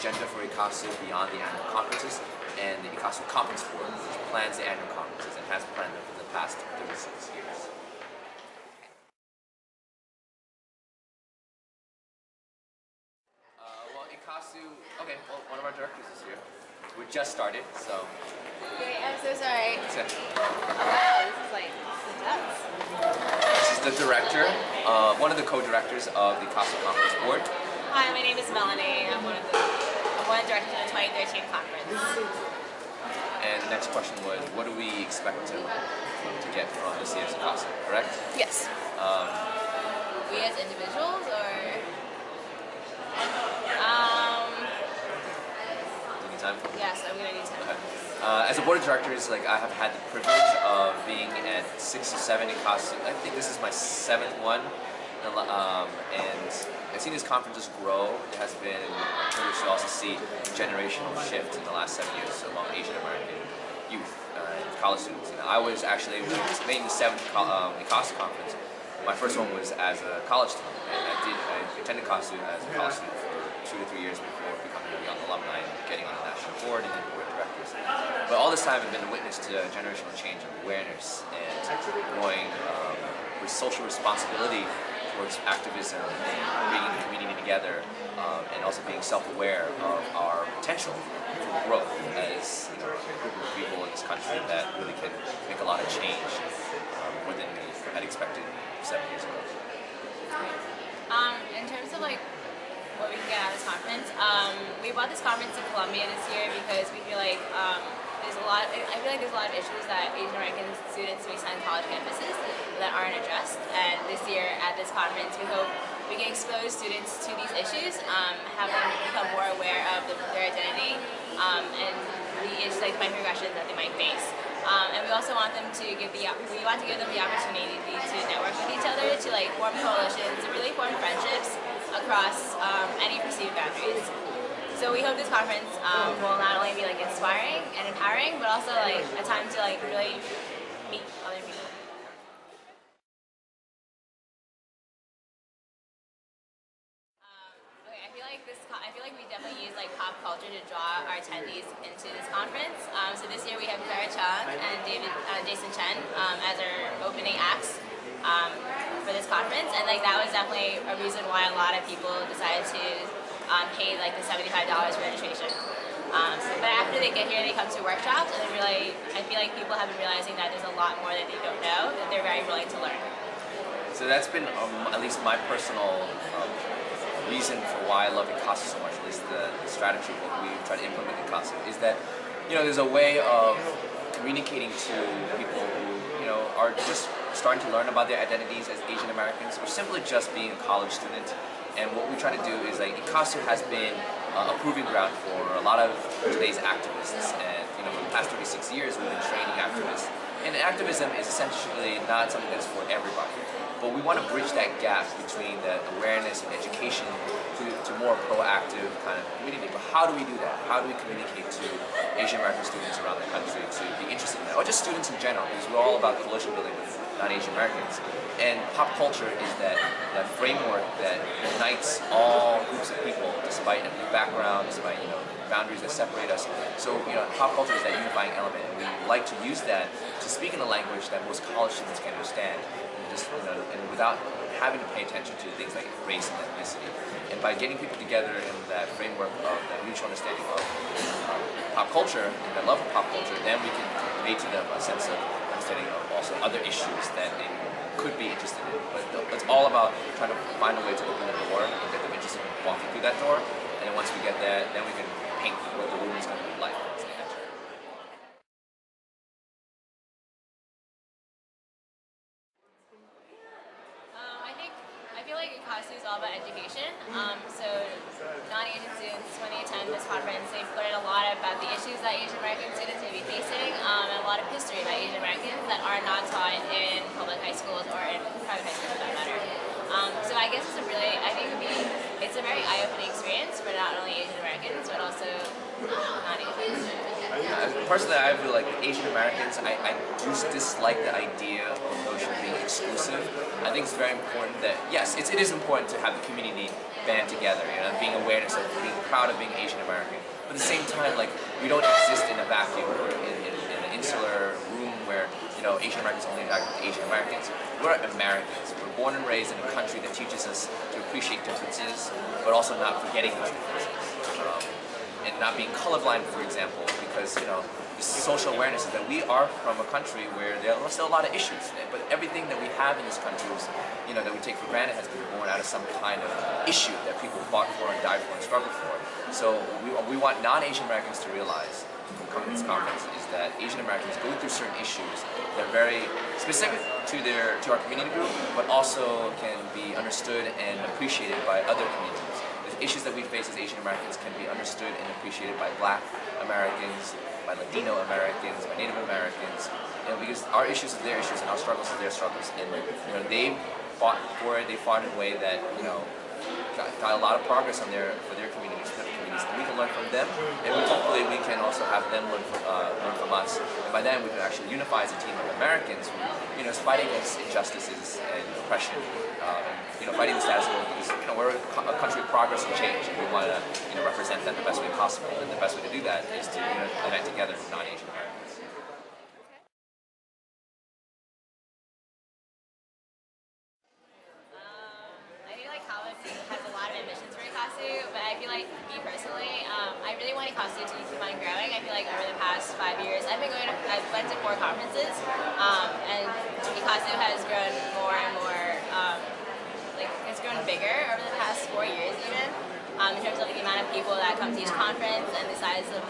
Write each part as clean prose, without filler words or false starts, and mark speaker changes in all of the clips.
Speaker 1: agenda for ECAASU beyond the annual conferences, and the ECAASU Conference Board, which plans the annual conferences and has planned them for the past 36 years. Well, ECAASU, okay, well, one of our directors is here. We just started, so.
Speaker 2: Wait, I'm so sorry.
Speaker 1: Okay.
Speaker 2: Oh, wow, this is like nuts.
Speaker 1: This is the director, one of the co-directors of the ECAASU Conference Board.
Speaker 2: Hi, my name is Melanie. I'm one of the directors of the 2013 conference.
Speaker 1: And the next question was, what do we expect to get from this year's ECAASU, correct?
Speaker 2: Yes. We as individuals, or?
Speaker 1: Time?
Speaker 2: Yes, I'm gonna need time.
Speaker 1: Okay. As a board of directors, like I have had the privilege of being at 6 or 7 ECAASU. I think this is my 7th one, and I've seen these conferences grow. It has been a privilege to also see a generational shift in the last 7 years among Asian American youth and college students. You know, I was actually making the 7th ECAASU conference. My first one was as a college student, and I attended ECAASU as a college student for 2 to 3 years before becoming a young alumni and getting on the national board and then board of directors. But all this time I've been a witness to a generational change of awareness and growing with social responsibility towards activism and bringing the community together, and also being self-aware of our potential for growth as a group of people in this country that really can make a lot of change more than we had expected 7 years ago.
Speaker 2: In terms of like what we can get out of this conference, we brought this conference to Columbia this year because we feel like there's a lot of issues that Asian American students face on college campuses that aren't addressed. And this year at this conference, we hope we can expose students to these issues, have them become more aware of their identity and the issues like microaggressions that they might face. And we also want them to give them the opportunity to network with each other, to like form coalitions, to really form friendships across any perceived boundaries. So we hope this conference will not only be like inspiring and empowering, but also like a time to like really meet other people. Okay, I feel like we definitely use like pop culture to draw our attendees into this conference. So this year we have Clara Chung and Jason Chen as our opening acts for this conference, and like that was definitely a reason why a lot of people decided to pay like the $75 for registration. But after they get here, they come to workshops, and I feel like people have been realizing that there's a lot more that they don't know that they're very willing to learn.
Speaker 1: So that's been at least my personal reason for why I love ECAASU so much, at least the strategy that we try to implement in ECAASU, is that there's a way of communicating to people who are just starting to learn about their identities as Asian Americans, or simply just being a college student. And what we try to do is like ECAASU has been a proving ground for a lot of today's activists, and for the past 36 years we've been training activists. And activism is essentially not something that's for everybody, but we want to bridge that gap between the awareness and education to more proactive kind of community. But how do we do that? How do we communicate to Asian American students around the country to be interested in that, or just students in general, because we're all about coalition building with non-Asian Americans. And pop culture is that framework that unites all groups of people despite ethnic background, despite boundaries that separate us. So pop culture is that unifying element, and we like to use that to speak in a language that most college students can understand, and without having to pay attention to things like race and ethnicity. And by getting people together in that framework of that mutual understanding of pop culture and that love of pop culture, then we can convey to them a sense of understanding of also other issues that they could be interested in. But it's all about trying to find a way to open the door and get them interested in walking through that door. And then once we get that, then we can paint what the room is going to be like.
Speaker 2: I feel like ECAASU is all about education. So non-Asian students, when they attend this conference, they've learned a lot about the issues that Asian American students may be facing, and a lot of history about Asian Americans that are not taught in public high schools or in private high schools for that matter. So I guess it's a very eye-opening experience for not only Asian Americans, but also non-Asians.
Speaker 1: Personally, I feel like Asian Americans, I just dislike the idea of notion of being exclusive. I think it's very important that, yes, it is important to have the community band together, being awareness of being proud of being Asian American. But at the same time, like, we don't exist in a vacuum or in an insular room where, Asian Americans only interact with Asian Americans. We're Americans. We're born and raised in a country that teaches us to appreciate differences, but also not forgetting those differences. And not being colorblind, for example, because, this social awareness is that we are from a country where there are still a lot of issues, but everything that we have in this country is, that we take for granted has been born out of some kind of issue that people fought for and died for and struggled for. So we want non-Asian Americans to realize, from coming to this conference, is that Asian Americans go through certain issues that are very specific to our community group, but also can be understood and appreciated by other communities. The issues that we face as Asian Americans can be understood and appreciated by Black Americans, by Latino Americans, by Native Americans, because our issues are their issues and our struggles are their struggles. And they fought for it. They fought in a way that got a lot of progress for their communities, and we can learn from them, and hopefully we can also have them learn from us. And by then we can actually unify as a team of Americans who is fighting against injustices and oppression, and fighting the status quo, because we're a country of progress and change, and we want to represent that the best way possible. And the best way to do that is to unite together with non-Asian Americans.
Speaker 2: I feel like college has a lot of ambitions for ECAASU, but I feel like me personally, I really want ECAASU to keep on growing. I feel like over the past 5 years, I've went to 4 conferences, and ECAASU has grown more and more. It's grown bigger over the past 4 years even, in terms of the amount of people that come to each conference and the size of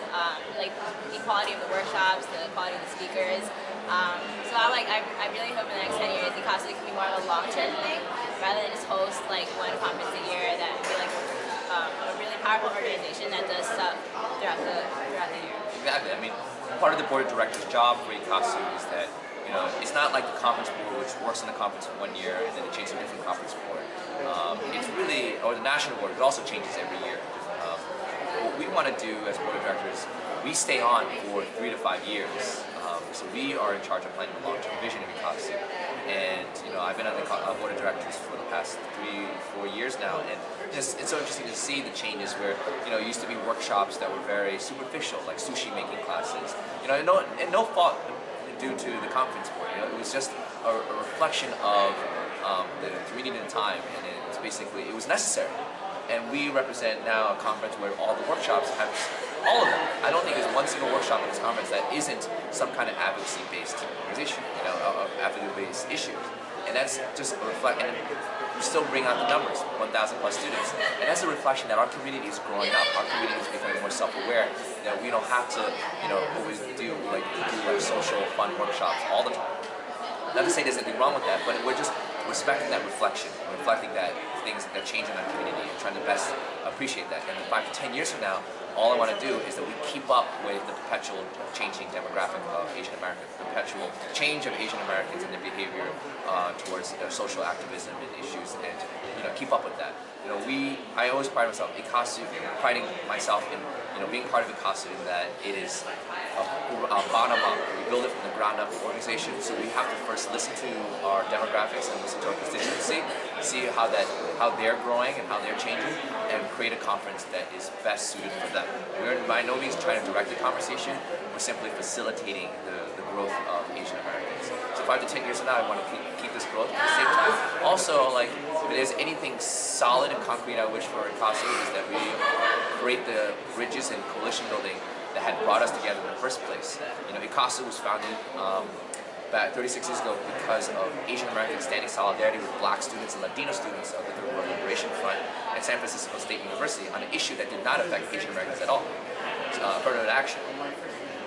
Speaker 2: the quality of the workshops, the quality of the speakers. So I really hope in the next 10 years ECAASU can be more of a long-term thing rather than just host one conference a year. That would be a really powerful organization that does stuff throughout the year.
Speaker 1: Exactly. I mean, part of the board of directors' job for ECAASU is that it's not like the conference board, which works in the conference for 1 year and then it changes to a different conference board. It's really, or the national board, it also changes every year. What we want to do as board of directors, we stay on for 3 to 5 years. So we are in charge of planning the long-term vision of ECAASU. And I've been on the board of directors for the past 3-4 years now, and it's so interesting to see the changes where it used to be workshops that were very superficial, like sushi making classes. And no fault due to the conference board. It was just a reflection of the community at the time, and it was necessary. And we represent now a conference where all the workshops have, all of them. I don't think there's one single workshop in this conference that isn't some kind of advocacy-based organization, advocacy-based issues. And that's just a reflection, and we still bring out the numbers, 1,000 plus students. And that's a reflection that our community is growing up. Our community is becoming more self-aware, that we don't have to, always do social fun workshops all the time. Not to say there's anything wrong with that, but we're just respecting that reflection, reflecting that things that change in our community and trying to best appreciate that. And in 5 to 10 years from now, all I want to do is that we keep up with the perpetual changing demographic of Asian Americans, the perpetual change of Asian Americans and their behavior towards social activism and issues, and keep up with that. I always pride myself, ECAASU, priding myself in being part of ECAASU, in that it is a bottom up. We build it from the ground up organization, so we have to first listen to our demographics and listen to our constituency, see how they're growing and how they're changing, and create a conference that is best suited for them. We're by no means trying to direct the conversation, we're simply facilitating the growth of Asian Americans. So 5 to 10 years from now, I want to keep this growth. At the same time, also, if there's anything solid and concrete I wish for ECAASU, is that we create the bridges and coalition building that had brought us together in the first place. ECAASU was founded back 36 years ago because of Asian Americans standing solidarity with Black students and Latino students of the Third World Liberation Front at San Francisco State University on an issue that did not affect Asian Americans at all. Affirmative action.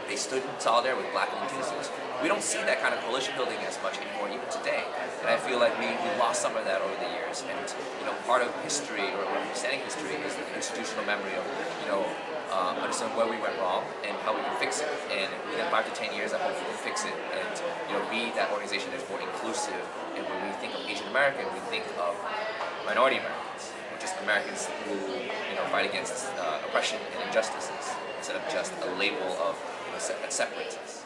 Speaker 1: They stood in solidarity with Black and Latino students. We don't see that kind of coalition building as much anymore, even today. And I feel like we lost some of that over the years. And part of history, or understanding history, is the institutional memory of understanding where we went wrong and how we can fix it. And within 5 to 10 years, I hope we can fix it and be that organization that's more inclusive. And when we think of Asian American, we think of minority Americans, or just Americans who fight against oppression and injustices, instead of just a label of that separates us.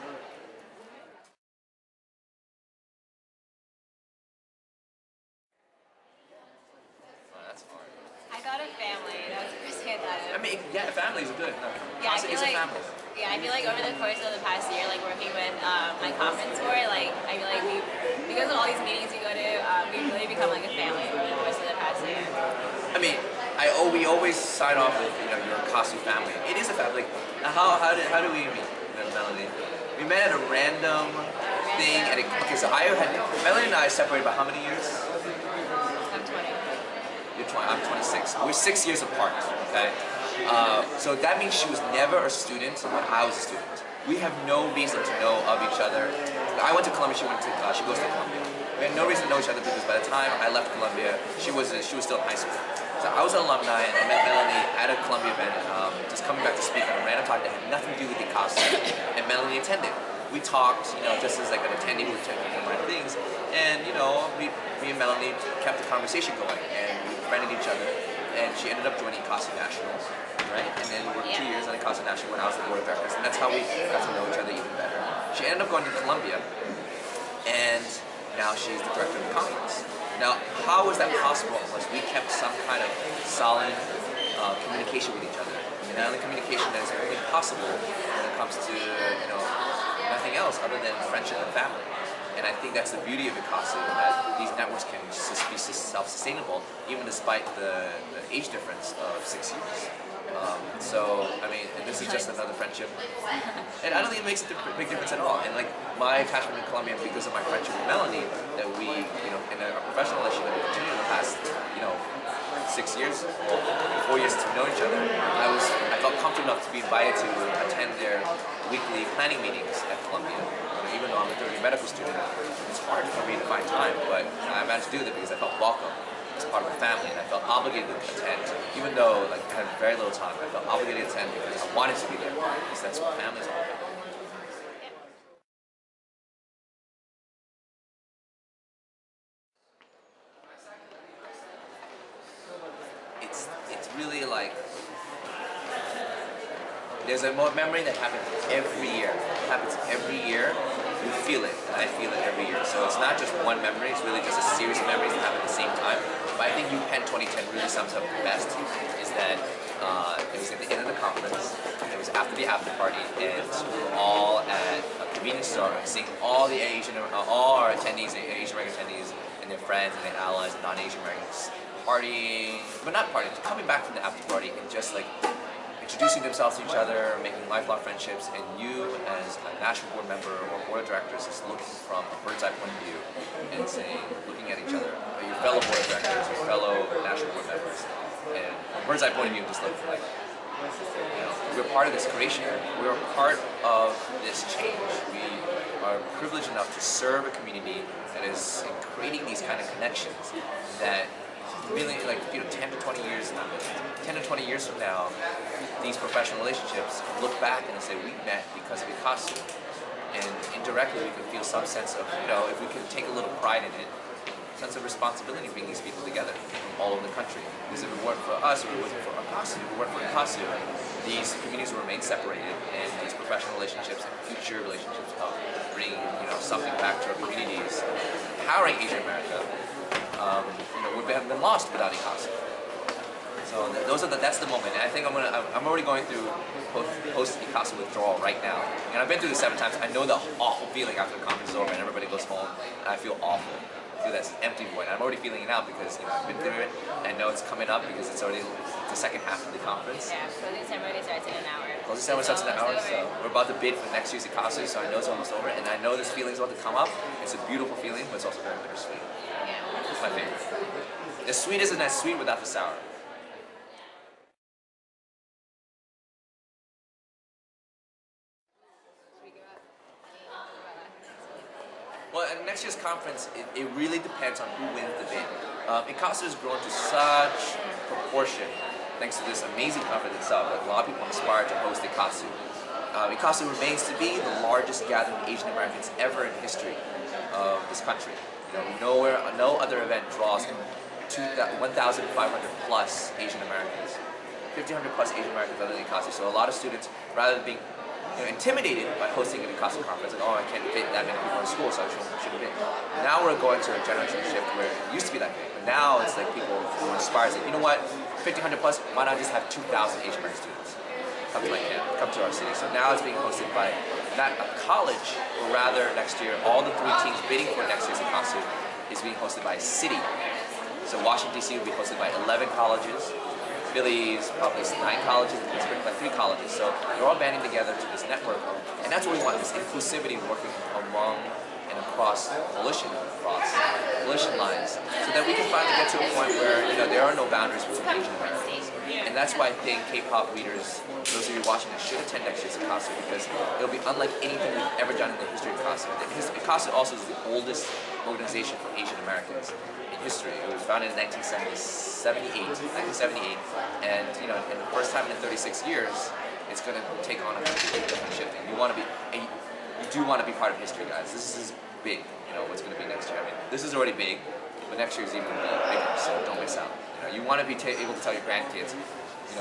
Speaker 2: I thought
Speaker 1: family.
Speaker 2: Yeah, I feel like over the course of the past year, like working with my conference board, like I feel like because of all these meetings we go to, we've really become like a family over the course of the past year.
Speaker 1: I mean, we always sign off with your ECAASU family. It is a family. Like, how do we meet, Melanie? We met at a random thing okay, so Melanie and I separated by how many years?
Speaker 2: I'm 20.
Speaker 1: You're 20. I'm 26. We're 6 years apart. Okay. So that means she was never a student when I was a student. We have no reason to know of each other. I went to Columbia. She goes to Columbia. We had no reason to know each other because by the time I left Columbia, she was still in high school. So I was an alumni and I met Melanie at a Columbia event, just coming back to speak on a random talk that had nothing to do with ECAASU, and Melanie attended. We talked, just as like an attendee who attended random things, and me and Melanie kept the conversation going, and we befriended each other, and she ended up joining ECAASU National, right? And then we worked 2 years on ECAASU National when I was the board of directors, and that's how we got to know each other even better. She ended up going to Columbia, and now she's the director of the conference. Now, how was that possible unless we kept some kind of solid communication with each other? And now the communication that is only possible when it comes to nothing else other than friendship and family. And I think that's the beauty of ECAASU, that these networks can just be self-sustainable even despite the age difference of 6 years. I mean, and this is just another friendship, and I don't think it makes a big difference at all. And like my attachment to Columbia, because of my friendship with Melanie, that we, in our professional relationship, that we continued in the past, 6 years, 4 years to know each other. I felt comfortable enough to be invited to attend their weekly planning meetings at Columbia. Even though I'm a third-year medical student, it's hard for me to find time, but I managed to do that because I felt welcome as part of the family, and I felt obligated to attend, even though I had very little time. I felt obligated to attend because I wanted to be there, because that's what family's all about. It's really like there's a memory that happens every year. It happens every year. You feel it, and I feel it every year. So it's not just one memory, it's really just a series of memories that happen at the same time. But I think UPenn 2010 really sums up the best, is that it was at the end of the conference, it was after the after party, and we were all at a convenience store seeing all our attendees, Asian American attendees, and their friends and their allies and non-Asian Americans partying, but not partying, coming back from the after party and just like introducing themselves to each other, making lifelong friendships, and you as a national board member or board of directors is looking from a bird's eye point of view and saying, looking at each other, your fellow board of directors, your fellow national board members, and from a bird's eye point of view, just looking like, we're part of this creation. We're part of this change. We are privileged enough to serve a community that is creating these kind of connections that really, 10 to 20 years from now, these professional relationships look back and say, we met because of ECAASU. And indirectly, we can feel some sense of, if we can take a little pride in it, sense of responsibility bringing these people together from all over the country. Because if it weren't for us, or if it wasn't for ECAASU, if it weren't for ECAASU, these communities will remain separated, and these professional relationships and future relationships of bringing, something back to our communities, empowering Asian America, would have been lost without ECAASU. So that's the moment. And I think I'm already going through post ECAASU withdrawal right now. And I've been through this 7 times. I know the awful feeling after the conference is over and everybody goes home, and I feel awful. I feel that empty void. I'm already feeling it now because I've been through it. And I know it's coming up because it's already the second half of the conference.
Speaker 2: Yeah, closing ceremony starts in an hour.
Speaker 1: Closing ceremony starts in an hour, so we're about to bid for next year's ECAASU, so I know it's almost over. And I know this feeling's about to come up. It's a beautiful feeling, but it's also very bittersweet.
Speaker 2: Yeah.
Speaker 1: It's my favorite. The sweet isn't as sweet without the sour. Well, at next year's conference, it really depends on who wins the bid. ECAASU has grown to such proportion thanks to this amazing conference itself that a lot of people aspire to host ECAASU. ECAASU remains to be the largest gathering of Asian Americans ever in history of this country. No other event draws 1,500 plus Asian Americans, 1,500 plus Asian Americans other than ECAASU. So a lot of students, rather than being intimidated by hosting an ECAASU conference, like, I can't fit that many people in school, so I shouldn't fit. Now we're going to a generation shift where it used to be that big, but now it's like people who are inspired, like, 1,500 plus, why not just have 2,000 Asian American students come to my camp, come to our city. So now it's being hosted by not a college, but rather next year, all the 3 teams bidding for next year's ECAASU is being hosted by a city. So Washington, D.C. will be hosted by 11 colleges. Philly's probably 9 colleges, and Pittsburgh by 3 colleges. So they're all banding together to this network, and that's what we want, this inclusivity working among and across coalition lines, so that we can finally get to a point where there are no boundaries between Asian Americans. And that's why I think K-pop readers, those of you watching this, should attend next year's ECAASU, because it'll be unlike anything we've ever done in the history of ECAASU. ECAASU also is the oldest organization for Asian Americans in history. It was founded in 1978, and in the first time in 36 years, it's going to take on a completely different shifting. You do want to be part of history, guys. This is big. What's going to be next year. I mean, this is already big, but next year is even bigger. So don't miss out. You want to be able to tell your grandkids,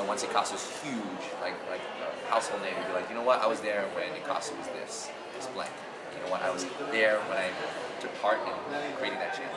Speaker 1: once ECAASU is huge, like a household name, you'd be like, you know what? I was there when ECAASU was this blank. You know what? I was there when I took part in creating that change.